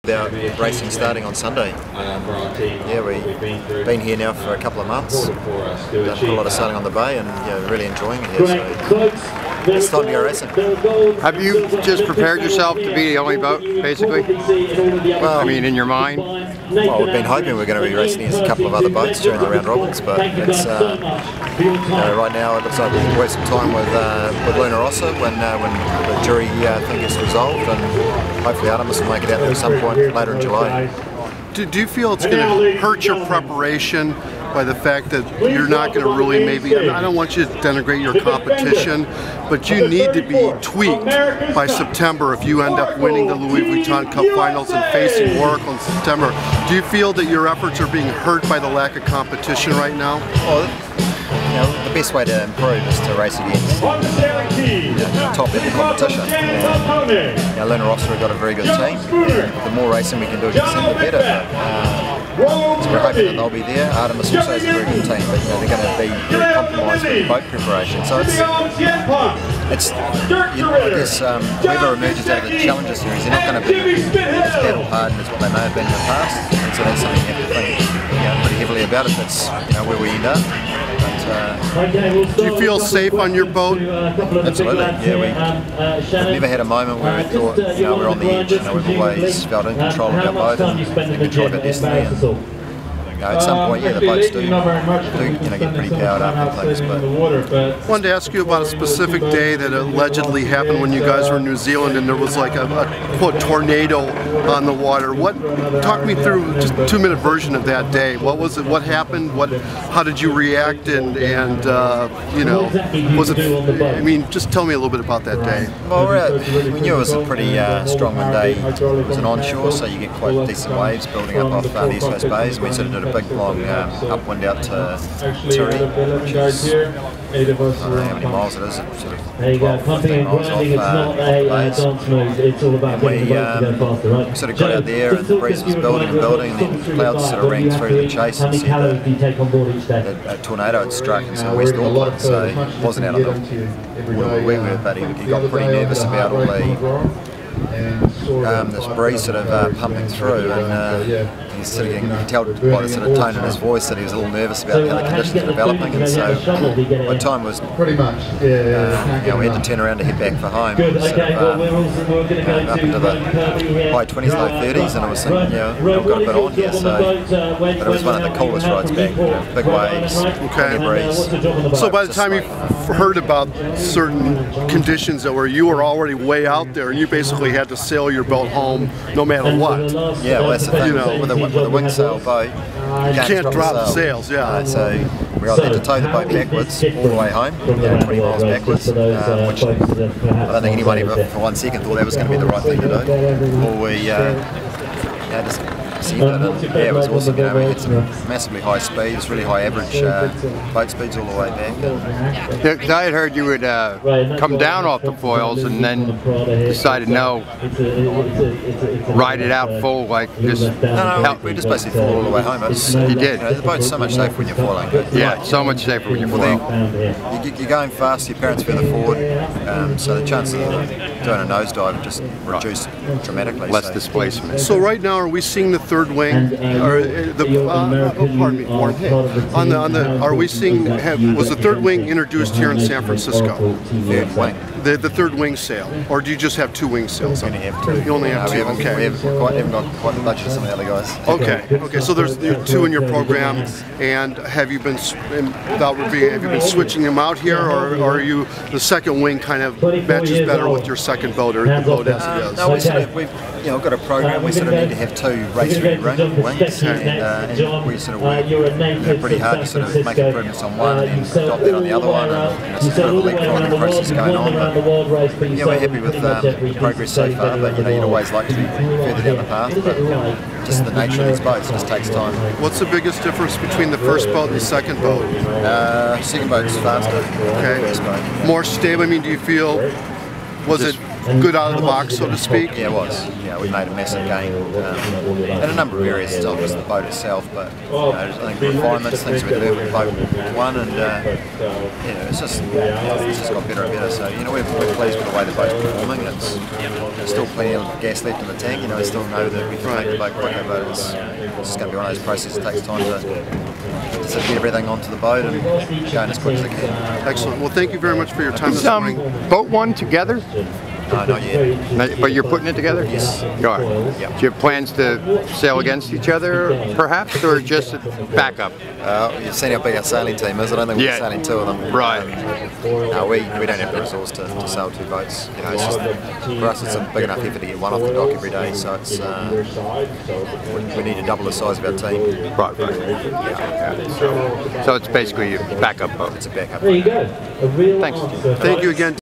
About racing starting on Sunday. Yeah, we've been here now for a couple of months. Done a lot of sailing on the bay, and really enjoying it here. So it's time to go racing. Have you just prepared yourself to be the only boat, basically? Well, I mean, in your mind. Well, we've been hoping we're going to be racing against a couple of other boats during the round robins, but it's right now it looks like we can waste some time with Luna Rossa when the jury thing gets resolved, and hopefully Artemis will make it out there at some point later in July. Do you feel it's going to hurt your preparation by the fact that you're not going to really I don't want you to denigrate your competition, but you need to be tweaked by September if you end up winning the Louis Vuitton Cup Finals and facing Oracle in September. Do you feel that your efforts are being hurt by the lack of competition right now? Well, the best way to improve is to race against top level competition. Luna Rossa have got a very good team. The more racing we can do against them, the better. So we're hoping that they'll be there. Artemis also has a very good team, but they're going to be very compromised with boat preparation. So I guess whoever emerges out of the Challenger Series, they're not going to be as battle hardened as what they may have been in the past. And so that's something you have to think pretty heavily about if that's where we end up. Do you feel safe on your boat? Absolutely. Yeah, we've never had a moment where we thought we're on the edge. We've always felt in control of our boat and in control of our destiny. And, at some point, the boats do get pretty powered up and things. But I wanted to ask you about a specific day that allegedly happened when you guys were in New Zealand, and there was like a quote tornado on the water. Talk me through just a 2-minute version of that day. What was it? What happened? How did you react? And was it? I mean, just tell me a little bit about that day. Well, we knew it was a pretty strong wind day. It was an onshore, so you get quite decent waves building up off the East Coast bays. We sort of did a big long upwind out to Turi, which is, I don't know how many miles it is, sort of 12, 15 miles off the bays. And we sort of got out there, and the breeze was building and building, and then clouds sort of rang through the chase and said that a tornado had struck in sort of West Auckland, so it wasn't out on the water we were, but he got pretty nervous about all this breeze sort of pumping through, and he's sort of getting, you can tell by the sort of tone in his voice that he was a little nervous about how the conditions were developing, and so by the time was we had to turn around to head back for home, sort of, up into the high 20s, low 30s, and I was thinking, we've got a bit on here, but it was one of the coolest rides back, big waves, plenty of breeze. So by the time you heard about certain conditions that you were already way out there, and you basically had to sail your boat home no matter what. Yeah, well that's the thing, with a wing sail boat, you can't drop the sails, so we either had to tow the boat backwards all the way home, 20 miles backwards, which I don't think anybody for 1 second thought that was going to be the right thing to do. Or we just see it, and it was awesome. We had some massively high speeds, really high average boat speeds all the way back. Because I had heard you would come down off the foils and then decided no, ride it out full like just. No, we just basically fall all the way home. You did. The boat's so much safer when you're foiling. Yeah, so much safer when you're foiling. You're going fast, your parents further forward, so the chances of doing a nosedive just reduced dramatically. Less displacement. So right now, are we seeing the third wing, or pardon me, Warren, are we seeing, was the third wing introduced here in San Francisco? Third wing. The third wing sail, or do you just have 2 wing sails? We only have 2. You only have 2, okay. We haven't got quite the budget as some of the other guys. Okay, so there's 2 in your program, and have you been switching them out here, or are you, the second wing kind of matches better with your second boat, or the boat as it is? No, we've got a program, we sort of need to have 2 race-ready wings, and we sort of work pretty hard to sort of make improvements on one and then adopt that on the other one, and it's sort of a leapfrogging process going on. But we're happy with the progress so far, but you'd always like to be further down the path, but just the nature of these boats, it just takes time. What's the biggest difference between the first boat and the second boat? Second boat's faster. Okay. First boat. More stable, I mean, do you feel, was it good out of the box, so to speak. Yeah, it was. Yeah, we made a massive gain in a number of areas. It's not just the boat itself, but I think refinements, things we do with the boat one, and it's just got better and better. So we're pleased with the way the boat's performing. There's still plenty of gas left in the tank. I still know that we can make the boat quicker, but it's just going to be one of those processes that takes time to get everything onto the boat and going as quick as it can. Excellent. Well, thank you very much for your time this morning. Boat one together? Not yet. But you're putting it together? Yes. You are? Yep. Do you have plans to sail against each other, perhaps, or just backup? You've seen how big our sailing team is. I don't think we're sailing two of them. Right. No, we don't have the resource to sail two boats. It's just, for us, it's a big enough effort to get one off the dock every day. So it's we need to double the size of our team. Right. Yeah. So it's basically a backup boat. It's a backup. There you go. Thanks. Thank you again.